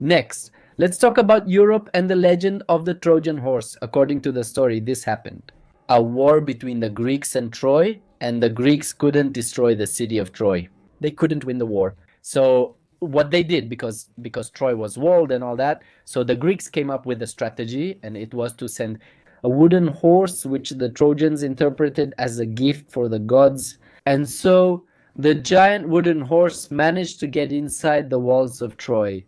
Next, let's talk about Europe and the legend of the Trojan horse. According to the story, this happened. A war between the Greeks and Troy, and the Greeks couldn't destroy the city of Troy. They couldn't win the war. So what they did, because Troy was walled and all that, so the Greeks came up with a strategy, and it was to send a wooden horse, which the Trojans interpreted as a gift for the gods. And so the giant wooden horse managed to get inside the walls of Troy.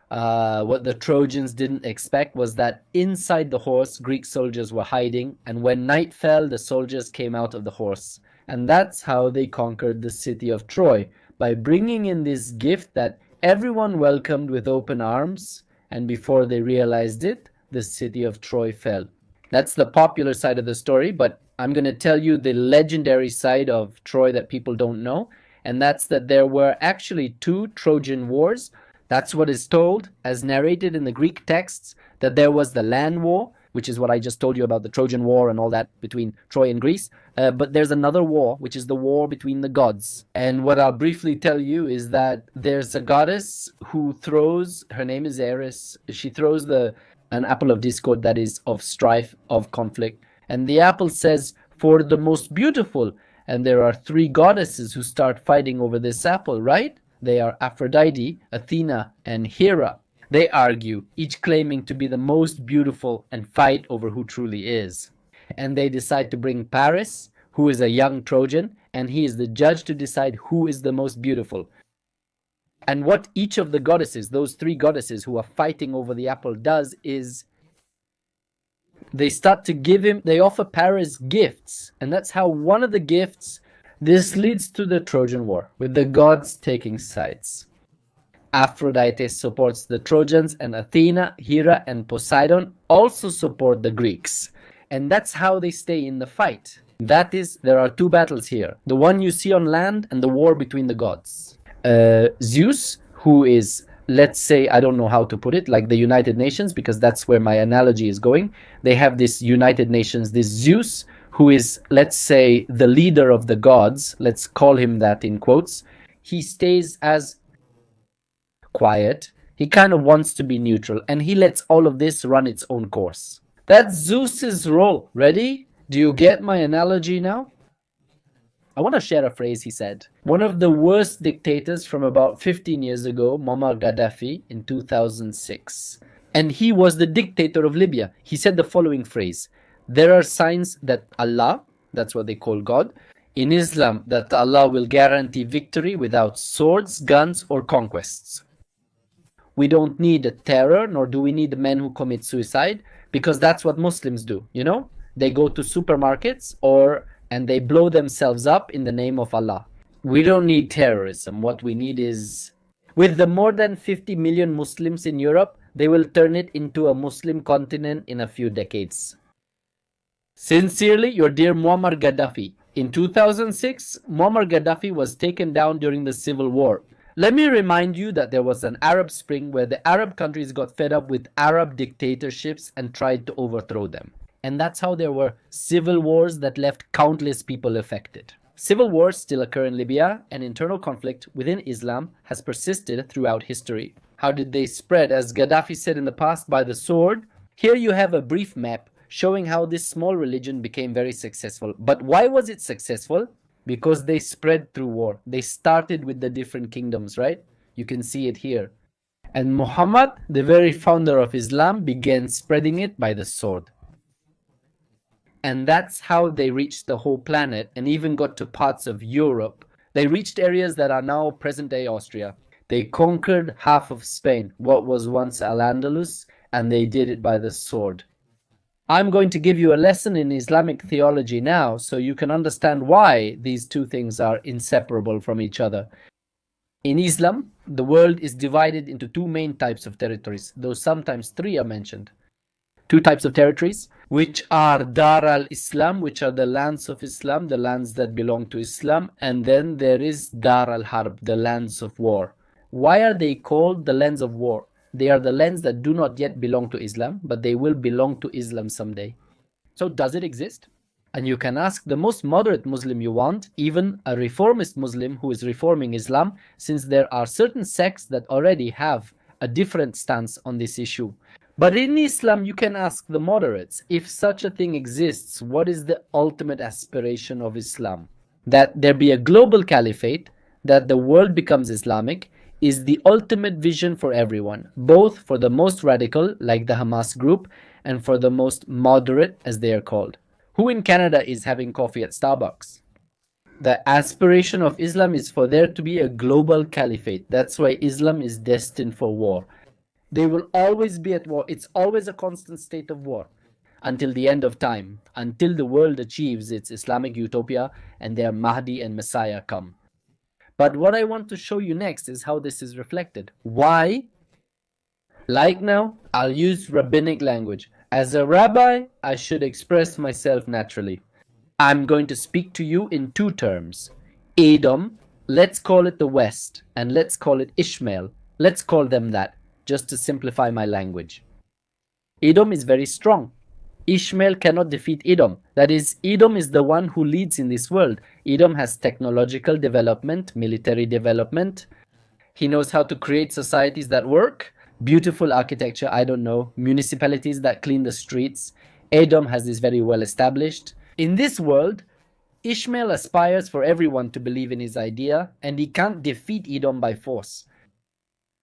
What the Trojans didn't expect was that inside the horse, Greek soldiers were hiding, and when night fell, the soldiers came out of the horse. And that's how they conquered the city of Troy, by bringing in this gift that everyone welcomed with open arms, and before they realized it, the city of Troy fell. That's the popular side of the story, but I'm going to tell you the legendary side of Troy that people don't know, and that's that there were actually two Trojan wars. That's what is told, as narrated in the Greek texts, that there was the land war, which is what I just told you about, the Trojan War and all that between Troy and Greece. But there's another war, which is the war between the gods. And what I'll briefly tell you is that there's a goddess who throws, her name is Eris, she throws an apple of discord, that is, of strife, of conflict. And the apple says, for the most beautiful. And there are three goddesses who start fighting over this apple, right? They are Aphrodite, Athena, and Hera. They argue, each claiming to be the most beautiful, and fight over who truly is. And they decide to bring Paris, who is a young Trojan, and he is the judge to decide who is the most beautiful. And what each of the goddesses, those three goddesses who are fighting over the apple, does is they start to give him, they offer Paris gifts. And that's how one of the gifts, this leads to the Trojan War, with the gods taking sides. Aphrodite supports the Trojans, and Athena, Hera, and Poseidon also support the Greeks. And that's how they stay in the fight. That is, there are two battles here. The one you see on land, and the war between the gods. Zeus, who is, let's say, I don't know how to put it, like the United Nations, because that's where my analogy is going. They have this United Nations, this Zeus, who is, let's say, the leader of the gods. Let's call him that in quotes. He stays as quiet. He kind of wants to be neutral, and he lets all of this run its own course. That's Zeus's role. Ready? Do you get my analogy now? I want to share a phrase he said. One of the worst dictators from about 15 years ago, Muammar Gaddafi, in 2006. And he was the dictator of Libya. He said the following phrase: there are signs that Allah, that's what they call God, in Islam, that Allah will guarantee victory without swords, guns, or conquests. We don't need a terror, nor do we need men who commit suicide, because that's what Muslims do, you know? They go to supermarkets and they blow themselves up in the name of Allah. We don't need terrorism. What we need is, with the more than 50 million Muslims in Europe, they will turn it into a Muslim continent in a few decades. Sincerely, your dear Muammar Gaddafi. In 2006, Muammar Gaddafi was taken down during the civil war. Let me remind you that there was an Arab Spring where the Arab countries got fed up with Arab dictatorships and tried to overthrow them. And that's how there were civil wars that left countless people affected. Civil wars still occur in Libya, and internal conflict within Islam has persisted throughout history. How did they spread? As Gaddafi said in the past, by the sword. Here you have a brief map showing how this small religion became very successful. But why was it successful? Because they spread through war. They started with the different kingdoms, right? You can see it here. And Muhammad, the very founder of Islam, began spreading it by the sword. And that's how they reached the whole planet and even got to parts of Europe. They reached areas that are now present-day Austria. They conquered half of Spain, what was once Al-Andalus, and they did it by the sword. I'm going to give you a lesson in Islamic theology now, so you can understand why these two things are inseparable from each other. In Islam, the world is divided into two main types of territories, though sometimes three are mentioned. Two types of territories, which are Dar al-Islam, which are the lands of Islam, the lands that belong to Islam, and then there is Dar al-Harb, the lands of war. Why are they called the lands of war? They are the lands that do not yet belong to Islam, but they will belong to Islam someday. So does it exist? And you can ask the most moderate Muslim you want, even a reformist Muslim who is reforming Islam, since there are certain sects that already have a different stance on this issue. But in Islam, you can ask the moderates, if such a thing exists, what is the ultimate aspiration of Islam? That there be a global caliphate, that the world becomes Islamic, is the ultimate vision for everyone, both for the most radical, like the Hamas group, and for the most moderate, as they are called. Who in Canada is having coffee at Starbucks? The aspiration of Islam is for there to be a global caliphate. That's why Islam is destined for war. They will always be at war. It's always a constant state of war until the end of time, until the world achieves its Islamic utopia and their Mahdi and Messiah come. But what I want to show you next is how this is reflected. Why? Like now, I'll use rabbinic language. As a rabbi, I should express myself naturally. I'm going to speak to you in two terms. Edom, let's call it the West, and let's call it Ishmael. Let's call them that, just to simplify my language. Edom is very strong. Ishmael cannot defeat Edom. That is, Edom is the one who leads in this world. Edom has technological development, military development. He knows how to create societies that work. Beautiful architecture, I don't know. Municipalities that clean the streets. Edom has this very well established. In this world, Ishmael aspires for everyone to believe in his idea, and he can't defeat Edom by force.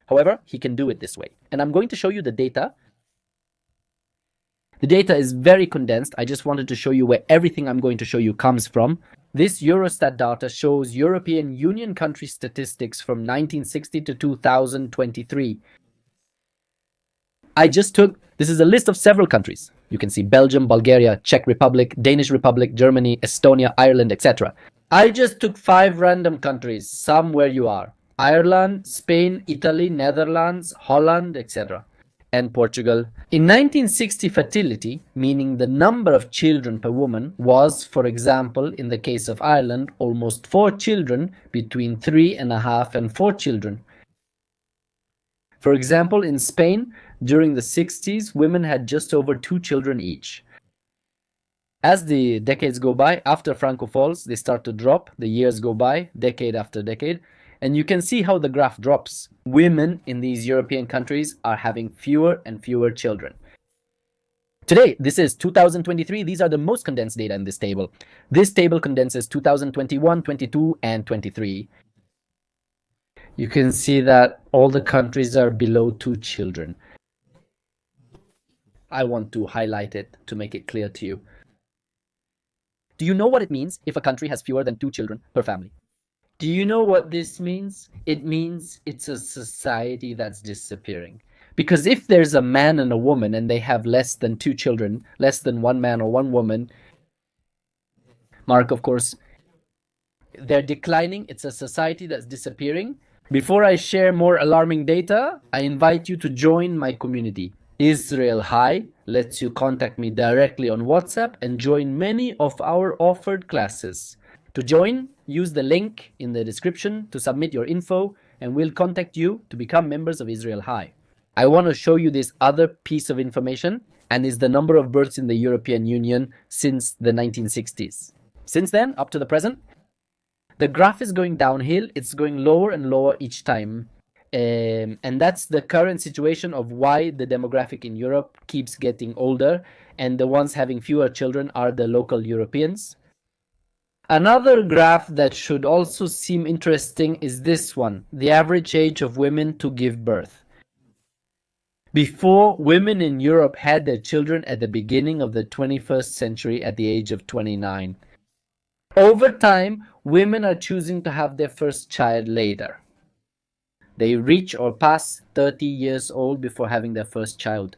However, he can do it this way. And I'm going to show you the data. The data is very condensed. I just wanted to show you where everything I'm going to show you comes from. This Eurostat data shows European Union country statistics from 1960 to 2023. This is a list of several countries. You can see Belgium, Bulgaria, Czech Republic, Danish Republic, Germany, Estonia, Ireland, etc. I just took 5 random countries, some where you are. Ireland, Spain, Italy, Netherlands, Holland, etc. and Portugal. In 1960, fertility, meaning the number of children per woman, was, for example, in the case of Ireland, almost 4 children, between 3.5 and 4 children. For example, in Spain, during the 60s, women had just over 2 children each. As the decades go by, after Franco falls, they start to drop. The years go by, decade after decade, and you can see how the graph drops. Women in these European countries are having fewer and fewer children. Today, this is 2023. These are the most condensed data in this table. This table condenses 2021, 22, and 23. You can see that all the countries are below 2 children. I want to highlight it to make it clear to you. Do you know what it means if a country has fewer than 2 children per family? Do you know what this means? It means it's a society that's disappearing. Because if there's a man and a woman and they have less than 2 children, less than 1 man or 1 woman, Mark, of course, they're declining. It's a society that's disappearing. Before I share more alarming data, I invite you to join my community. Israel High lets you contact me directly on WhatsApp and join many of our offered classes. To join, use the link in the description to submit your info, and we'll contact you to become members of Israel High. I want to show you this other piece of information, and is the number of births in the European Union since the 1960s. Since then, up to the present, the graph is going downhill. It's going lower and lower each time. And that's the current situation of why the demographic in Europe keeps getting older, and the ones having fewer children are the local Europeans. Another graph that should also seem interesting is this one, the average age of women to give birth. Before, women in Europe had their children at the beginning of the 21st century at the age of 29. Over time, women are choosing to have their first child later. They reach or pass 30 years old before having their first child.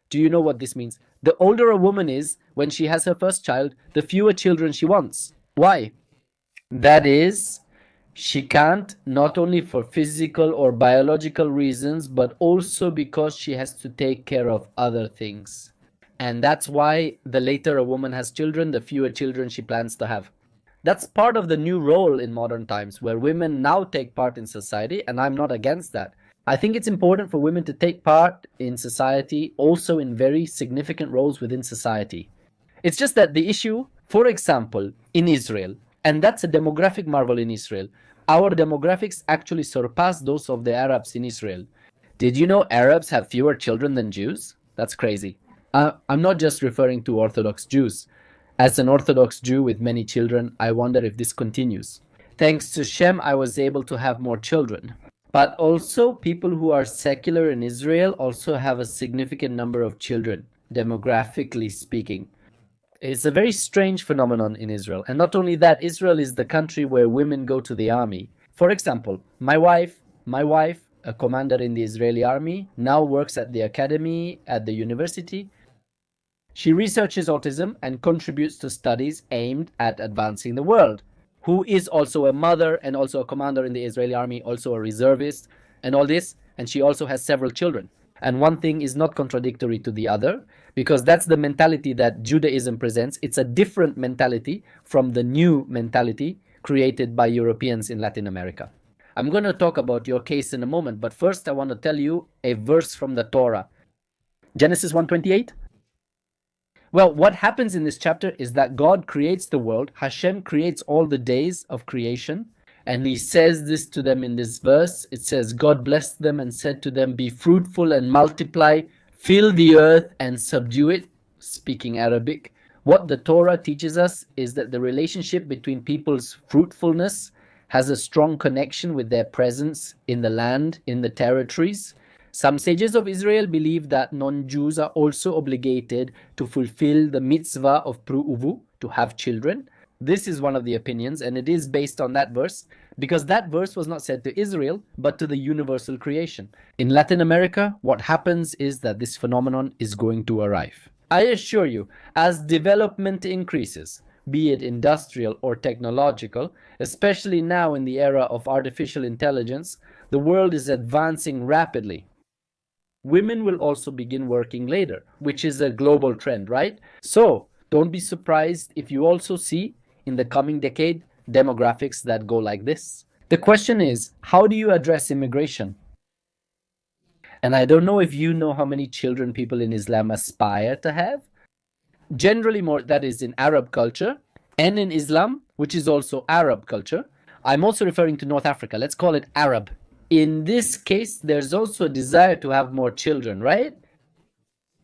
Do you know what this means? The older a woman is when she has her first child, the fewer children she wants. Why? That is, she can't, not only for physical or biological reasons, but also because she has to take care of other things. And that's why the later a woman has children, the fewer children she plans to have. That's part of the new role in modern times, where women now take part in society, and I'm not against that. I think it's important for women to take part in society, also in very significant roles within society. It's just that the issue, for example, in Israel, and that's a demographic marvel in Israel, our demographics actually surpass those of the Arabs in Israel. Did you know Arabs have fewer children than Jews? That's crazy. I'm not just referring to Orthodox Jews. As an Orthodox Jew with many children, I wonder if this continues. Thanks to Shem, I was able to have more children. But also, people who are secular in Israel also have a significant number of children, demographically speaking. It's a very strange phenomenon in Israel. And not only that, Israel is the country where women go to the army. For example, my wife, a commander in the Israeli army, now works at the academy, at the university. She researches autism and contributes to studies aimed at advancing the world. Who is also a mother and also a commander in the Israeli army, also a reservist, and all this. And she also has several children. And one thing is not contradictory to the other, because that's the mentality that Judaism presents. It's a different mentality from the new mentality created by Europeans in Latin America. I'm going to talk about your case in a moment, but first I want to tell you a verse from the Torah. Genesis 1:28. Well, what happens in this chapter is that God creates the world. Hashem creates all the days of creation. And he says this to them in this verse. It says, God blessed them and said to them, be fruitful and multiply, fill the earth and subdue it. Speaking Arabic. What the Torah teaches us is that the relationship between people's fruitfulness has a strong connection with their presence in the land, in the territories. Some sages of Israel believe that non-Jews are also obligated to fulfill the mitzvah of pru'uvu, to have children. This is one of the opinions, and it is based on that verse, because that verse was not said to Israel, but to the universal creation. In Latin America, what happens is that this phenomenon is going to arrive. I assure you, as development increases, be it industrial or technological, especially now in the era of artificial intelligence, the world is advancing rapidly. Women will also begin working later, which is a global trend, right? So, don't be surprised if you also see, in the coming decade, demographics that go like this. The question is, how do you address immigration? And I don't know if you know how many children people in Islam aspire to have. Generally more, that is in Arab culture, and in Islam, which is also Arab culture. I'm also referring to North Africa. Let's call it Arab. In this case, there's also a desire to have more children, right?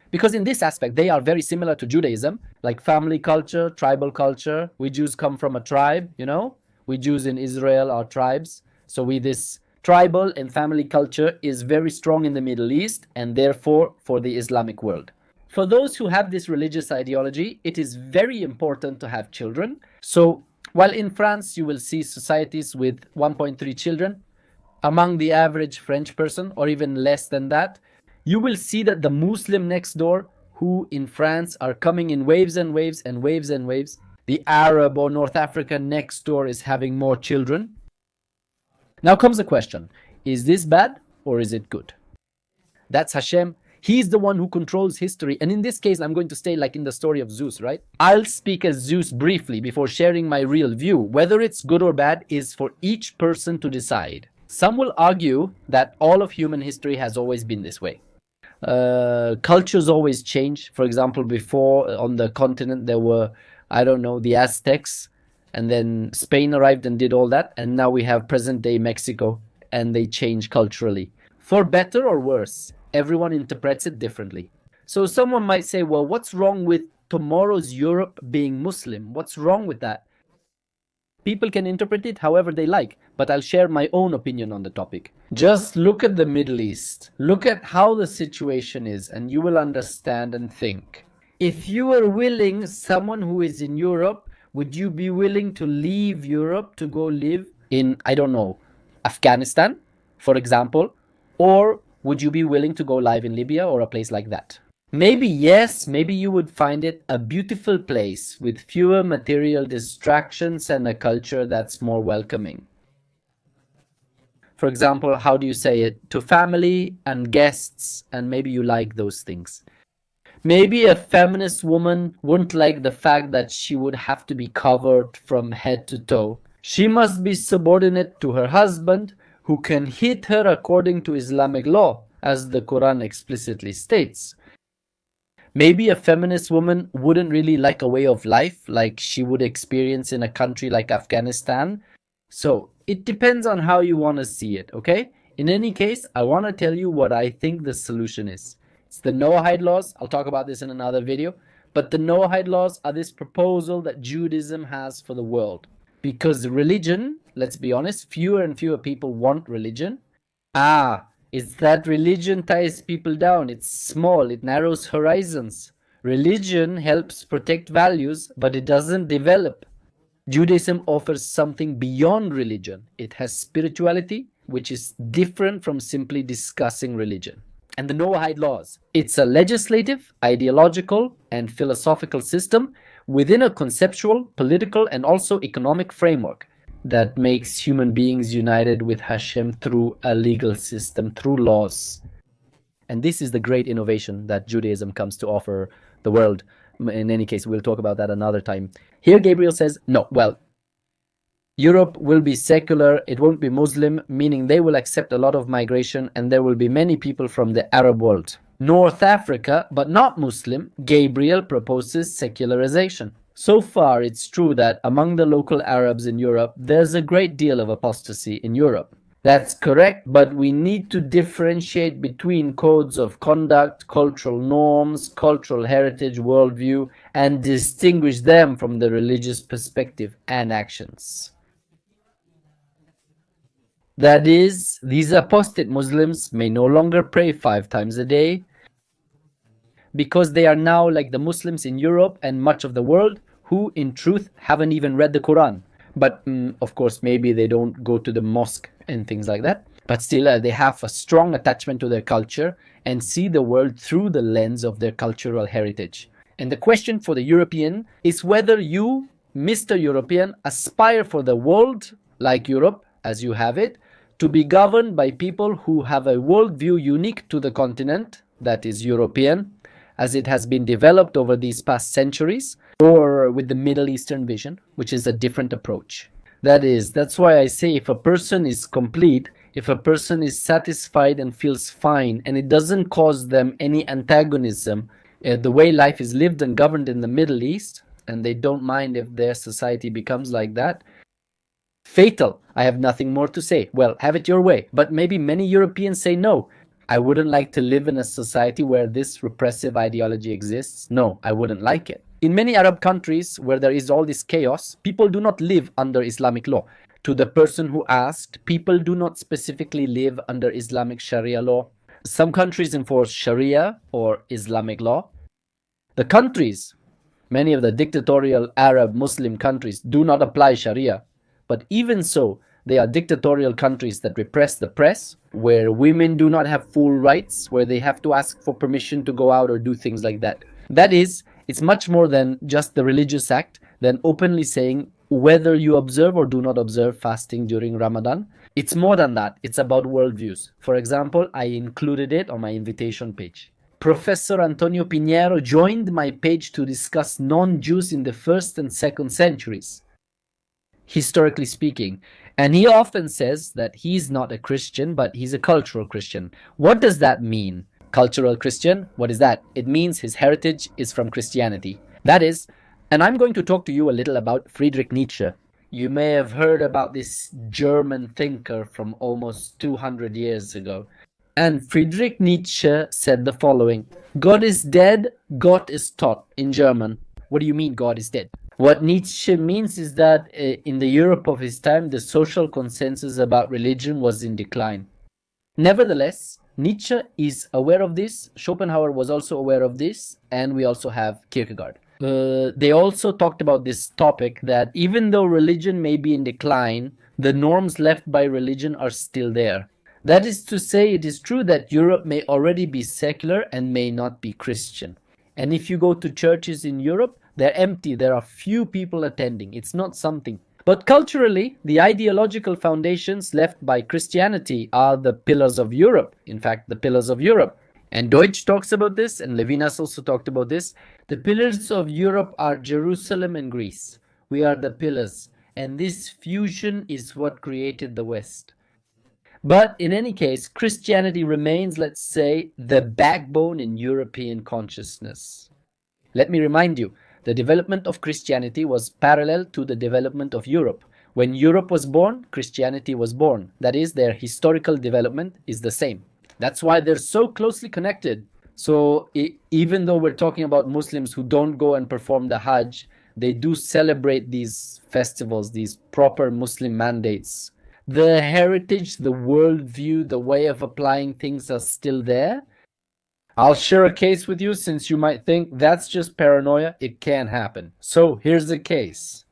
Because in this aspect, they are very similar to Judaism, like family culture, tribal culture. We Jews come from a tribe, you know? We Jews in Israel are tribes. So this tribal and family culture is very strong in the Middle East and therefore for the Islamic world. For those who have this religious ideology, it is very important to have children. So while in France, you will see societies with 1.3 children, among the average French person, or even less than that, you will see that the Muslim next door, who in France are coming in waves and waves and waves and waves, the Arab or North African next door is having more children. Now comes the question, is this bad or is it good? That's Hashem. He's the one who controls history. And in this case, I'm going to stay like in the story of Zeus, right? I'll speak as Zeus briefly before sharing my real view. Whether it's good or bad is for each person to decide. Some will argue that all of human history has always been this way. Cultures always change. For example, before on the continent there were, I don't know, the Aztecs, and then Spain arrived and did all that, and now we have present day Mexico, and they change culturally. For better or worse, everyone interprets it differently. So someone might say, well, what's wrong with tomorrow's Europe being Muslim? What's wrong with that? People can interpret it however they like, but I'll share my own opinion on the topic. Just look at the Middle East. Look at how the situation is, and you will understand and think. If you were willing, someone who is in Europe, would you be willing to leave Europe to go live in, I don't know, Afghanistan, for example? Or would you be willing to go live in Libya or a place like that? Maybe yes, maybe you would find it a beautiful place with fewer material distractions and a culture that's more welcoming. For example, how do you say it? To family and guests, and maybe you like those things. Maybe a feminist woman wouldn't like the fact that she would have to be covered from head to toe. She must be subordinate to her husband, who can hit her according to Islamic law, as the Quran explicitly states. Maybe a feminist woman wouldn't really like a way of life like she would experience in a country like Afghanistan. So it depends on how you want to see it, okay? In any case, I want to tell you what I think the solution is. It's the Noahide laws. I'll talk about this in another video. But the Noahide laws are this proposal that Judaism has for the world. Because religion, let's be honest, fewer and fewer people want religion. It's that religion ties people down. It's small, it narrows horizons. Religion helps protect values, but it doesn't develop. Judaism offers something beyond religion. It has spirituality, which is different from simply discussing religion. And the Noahide laws. It's a legislative, ideological, and philosophical system within a conceptual, political, and also economic framework that makes human beings united with Hashem through a legal system, through laws. And this is the great innovation that Judaism comes to offer the world. In any case, we'll talk about that another time. Here Gabriel says, no, well, Europe will be secular, it won't be Muslim, meaning they will accept a lot of migration and there will be many people from the Arab world. North Africa, but not Muslim, Gabriel proposes secularization. So far, it's true that among the local Arabs in Europe, there's a great deal of apostasy in Europe. That's correct, but we need to differentiate between codes of conduct, cultural norms, cultural heritage, worldview, and distinguish them from the religious perspective and actions. That is, these apostate Muslims may no longer pray 5 times a day because they are now like the Muslims in Europe and much of the world who, in truth, haven't even read the Quran. But of course, maybe they don't go to the mosque and things like that. But still, they have a strong attachment to their culture and see the world through the lens of their cultural heritage. And the question for the European is whether you, Mr. European, aspire for the world, like Europe, as you have it, to be governed by people who have a worldview unique to the continent, that is European, as it has been developed over these past centuries, or with the Middle Eastern vision, which is a different approach. That's why I say if a person is complete, if a person is satisfied and feels fine, and it doesn't cause them any antagonism, the way life is lived and governed in the Middle East, and they don't mind if their society becomes like that, fatal. I have nothing more to say. Well, have it your way. But maybe many Europeans say no. I wouldn't like to live in a society where this repressive ideology exists. No, I wouldn't like it. In many Arab countries where there is all this chaos, people do not live under Islamic law. To the person who asked, people do not specifically live under Islamic Sharia law. Some countries enforce Sharia or Islamic law. The countries, many of the dictatorial Arab Muslim countries, do not apply Sharia. But even so, they are dictatorial countries that repress the press, where women do not have full rights, where they have to ask for permission to go out or do things like that. That is, it's much more than just the religious act, than openly saying whether you observe or do not observe fasting during Ramadan. It's more than that. It's about worldviews. For example, I included it on my invitation page. Professor Antonio Pinheiro joined my page to discuss non-Jews in the 1st and 2nd centuries, historically speaking. And he often says that he's not a Christian, but he's a cultural Christian. What does that mean? Cultural Christian? What is that? It means his heritage is from Christianity. That is, and I'm going to talk to you a little about Friedrich Nietzsche. You may have heard about this German thinker from almost 200 years ago. And Friedrich Nietzsche said the following: God is dead, Gott ist tot, in German. What do you mean God is dead? What Nietzsche means is that in the Europe of his time, the social consensus about religion was in decline. Nevertheless, Nietzsche is aware of this, Schopenhauer was also aware of this, and we also have Kierkegaard. They also talked about this topic that even though religion may be in decline, the norms left by religion are still there. That is to say, it is true that Europe may already be secular and may not be Christian. And if you go to churches in Europe, they're empty, there are few people attending, it's not something. But culturally, the ideological foundations left by Christianity are the pillars of Europe. In fact, the pillars of Europe. And Deutsch talks about this, and Levinas also talked about this. The pillars of Europe are Jerusalem and Greece. We are the pillars. And this fusion is what created the West. But in any case, Christianity remains, let's say, the backbone in European consciousness. Let me remind you, the development of Christianity was parallel to the development of Europe. When Europe was born, Christianity was born. That is, their historical development is the same. That's why they're so closely connected. So even though we're talking about Muslims who don't go and perform the Hajj, they do celebrate these festivals, these proper Muslim mandates. The heritage, the worldview, the way of applying things are still there. I'll share a case with you since you might think that's just paranoia. It can happen. So here's the case.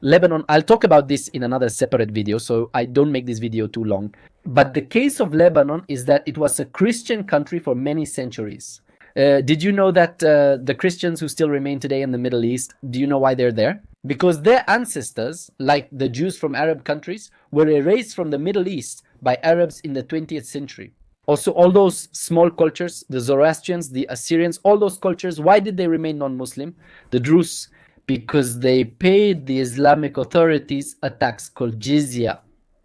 Lebanon, I'll talk about this in another separate video, so I don't make this video too long. But the case of Lebanon is that it was a Christian country for many centuries. Did you know that the Christians who still remain today in the Middle East, do you know why they're there? Because their ancestors, like the Jews from Arab countries, were erased from the Middle East by Arabs in the 20th century. Also, all those small cultures, the Zoroastrians, the Assyrians, all those cultures, why did they remain non-Muslim? The Druze, because they paid the Islamic authorities a tax called jizya.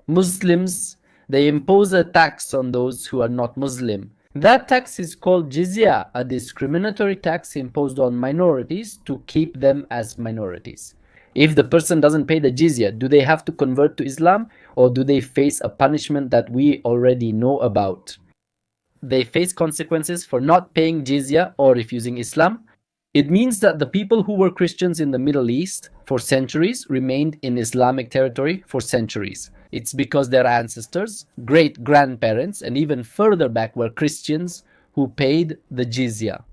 Muslims, they impose a tax on those who are not Muslim. That tax is called jizya, a discriminatory tax imposed on minorities to keep them as minorities. If the person doesn't pay the jizya, do they have to convert to Islam, or do they face a punishment that we already know about? They face consequences for not paying jizya or refusing Islam. It means that the people who were Christians in the Middle East for centuries remained in Islamic territory for centuries. It's because their ancestors, great-grandparents, and even further back were Christians who paid the jizya.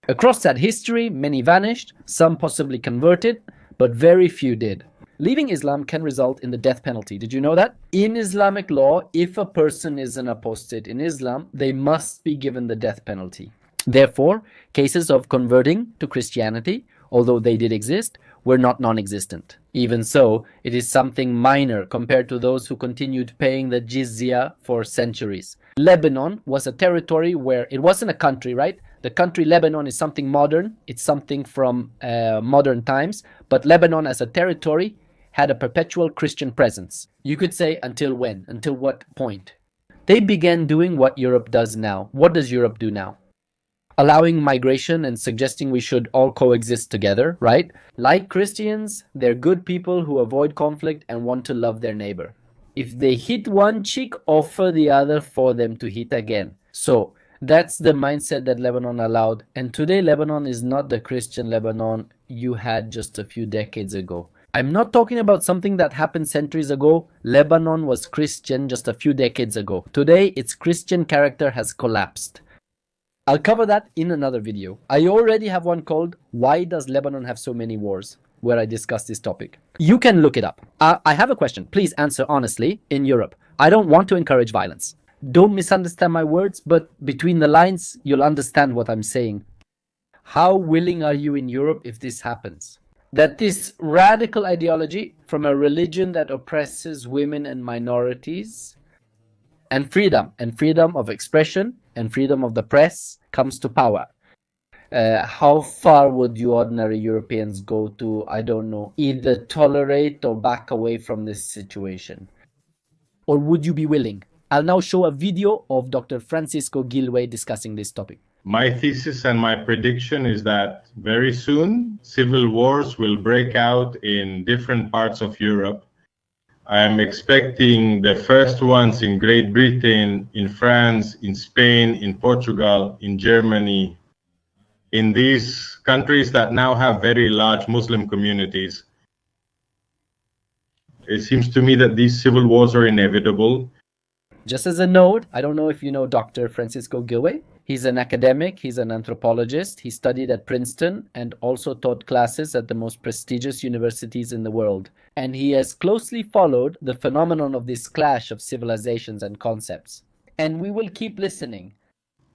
Across that history, many vanished, some possibly converted, but very few did. Leaving Islam can result in the death penalty. Did you know that? In Islamic law, if a person is an apostate in Islam, they must be given the death penalty. Therefore, cases of converting to Christianity, although they did exist, were not non-existent. Even so, it is something minor compared to those who continued paying the jizya for centuries. Lebanon was a territory where it wasn't a country, right? The country Lebanon is something modern. It's something from modern times. But Lebanon as a territory had a perpetual Christian presence. You could say until when? Until what point? They began doing what Europe does now. What does Europe do now? Allowing migration and suggesting we should all coexist together, right? Like Christians, they're good people who avoid conflict and want to love their neighbor. If they hit one cheek, offer the other for them to hit again. So that's the mindset that Lebanon allowed. And today, Lebanon is not the Christian Lebanon you had just a few decades ago. I'm not talking about something that happened centuries ago. Lebanon was Christian just a few decades ago. Today, its Christian character has collapsed. I'll cover that in another video. I already have one called Why Does Lebanon Have So Many Wars, where I discuss this topic. You can look it up. I have a question. Please answer honestly. In Europe, I don't want to encourage violence. Don't misunderstand my words, but between the lines, you'll understand what I'm saying. How willing are you in Europe if this happens? That this radical ideology from a religion that oppresses women and minorities and freedom of expression and freedom of the press comes to power. How far would you ordinary Europeans go to, I don't know, either tolerate or back away from this situation? Or would you be willing? I'll now show a video of Dr. Francisco Gilway discussing this topic. My thesis and my prediction is that very soon civil wars will break out in different parts of Europe. I am expecting the first ones in Great Britain, in France, in Spain, in Portugal, in Germany, in these countries that now have very large Muslim communities. It seems to me that these civil wars are inevitable. Just as a note, I don't know if you know Dr. Francisco Gilway. He's an academic, he's an anthropologist. He studied at Princeton and also taught classes at the most prestigious universities in the world. And he has closely followed the phenomenon of this clash of civilizations and concepts. And we will keep listening.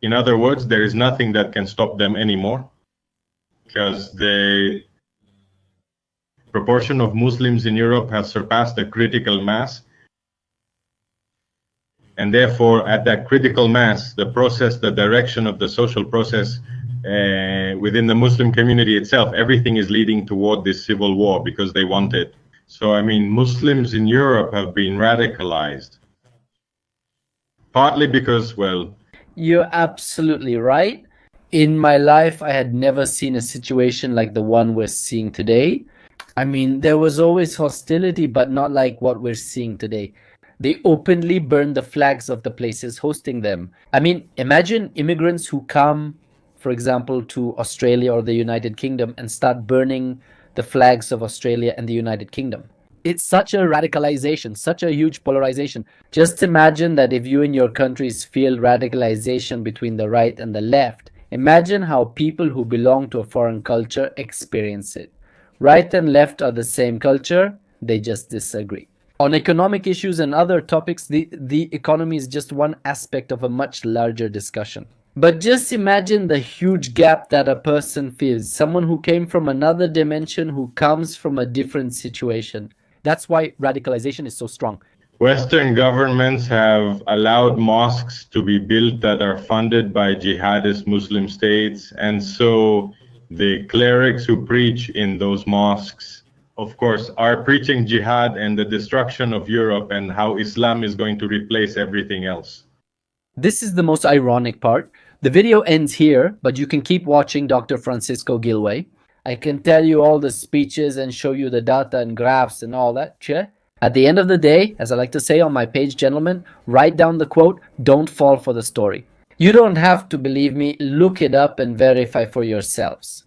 In other words, there is nothing that can stop them anymore, because the proportion of Muslims in Europe has surpassed the critical mass. And therefore, at that critical mass, the process, the direction of the social process within the Muslim community itself, everything is leading toward this civil war because they want it. So, I mean, Muslims in Europe have been radicalized. Partly because, well... You're absolutely right. In my life, I had never seen a situation like the one we're seeing today. I mean, there was always hostility, but not like what we're seeing today. They openly burn the flags of the places hosting them. I mean, imagine immigrants who come, for example, to Australia or the United Kingdom and start burning the flags of Australia and the United Kingdom. It's such a radicalization, such a huge polarization. Just imagine that if you in your countries feel radicalization between the right and the left, imagine how people who belong to a foreign culture experience it. Right and left are the same culture, they just disagree. On economic issues and other topics, the economy is just one aspect of a much larger discussion. But just imagine the huge gap that a person feels. Someone who came from another dimension, who comes from a different situation. That's why radicalization is so strong. Western governments have allowed mosques to be built that are funded by jihadist Muslim states, and so the clerics who preach in those mosques, of course, are preaching jihad and the destruction of Europe and how Islam is going to replace everything else. This is the most ironic part. The video ends here, but you can keep watching Dr. Francisco Gilway. I can tell you all the speeches and show you the data and graphs and all that shit. At the end of the day, as I like to say on my page, gentlemen, write down the quote, don't fall for the story. You don't have to believe me, look it up and verify for yourselves.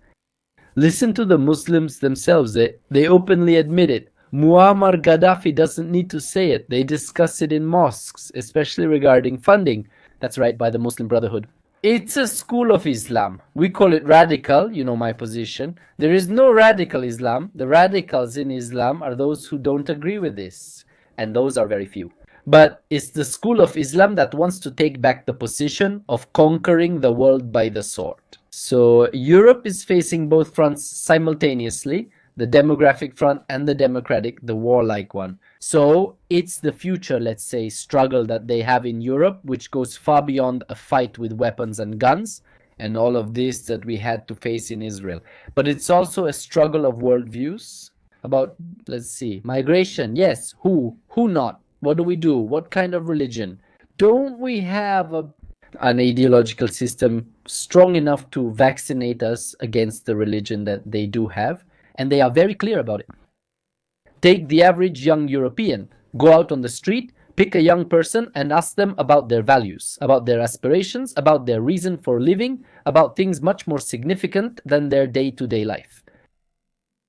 Listen to the Muslims themselves, they openly admit it. Muammar Gaddafi doesn't need to say it, they discuss it in mosques, especially regarding funding. That's right, by the Muslim Brotherhood. It's a school of Islam. We call it radical, you know my position. There is no radical Islam. The radicals in Islam are those who don't agree with this. And those are very few. But it's the school of Islam that wants to take back the position of conquering the world by the sword. So Europe is facing both fronts simultaneously, the demographic front and the democratic, the warlike one. So it's the future, let's say, struggle that they have in Europe, which goes far beyond a fight with weapons and guns and all of this that we had to face in Israel. But it's also a struggle of worldviews about, let's see, migration. Yes, who not? What do we do? What kind of religion? Don't we have an ideological system strong enough to vaccinate us against the religion that they do have? And they are very clear about it. Take the average young European, go out on the street, pick a young person and ask them about their values, about their aspirations, about their reason for living, about things much more significant than their day-to-day life.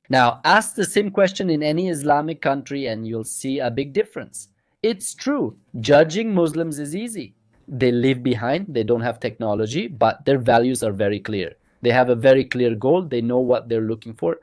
Now, ask the same question in any Islamic country and you'll see a big difference. It's true, judging Muslims is easy. They live behind, they don't have technology, but their values are very clear. They have a very clear goal, they know what they're looking for.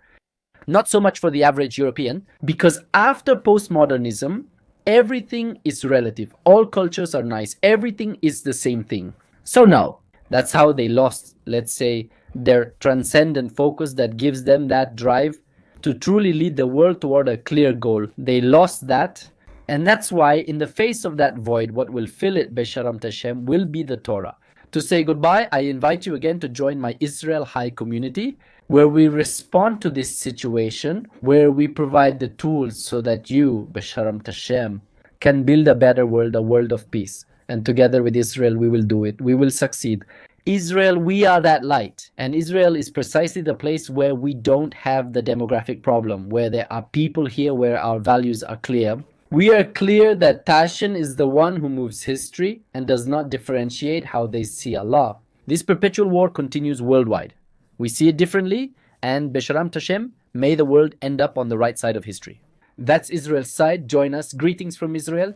Not so much for the average European, because after postmodernism, everything is relative. All cultures are nice. Everything is the same thing. So now, that's how they lost, let's say, their transcendent focus that gives them that drive to truly lead the world toward a clear goal. They lost that. And that's why in the face of that void, what will fill it, Besharam Tashem, will be the Torah. To say goodbye, I invite you again to join my Israel High community, where we respond to this situation, where we provide the tools so that you, Besharam Tashem, can build a better world, a world of peace. And together with Israel, we will do it. We will succeed. Israel, we are that light. And Israel is precisely the place where we don't have the demographic problem, where there are people here, where our values are clear. We are clear that Tashin is the one who moves history and does not differentiate how they see Allah. This perpetual war continues worldwide. We see it differently, and Besharam Tashem, may the world end up on the right side of history. That's Israel's side. Join us. Greetings from Israel.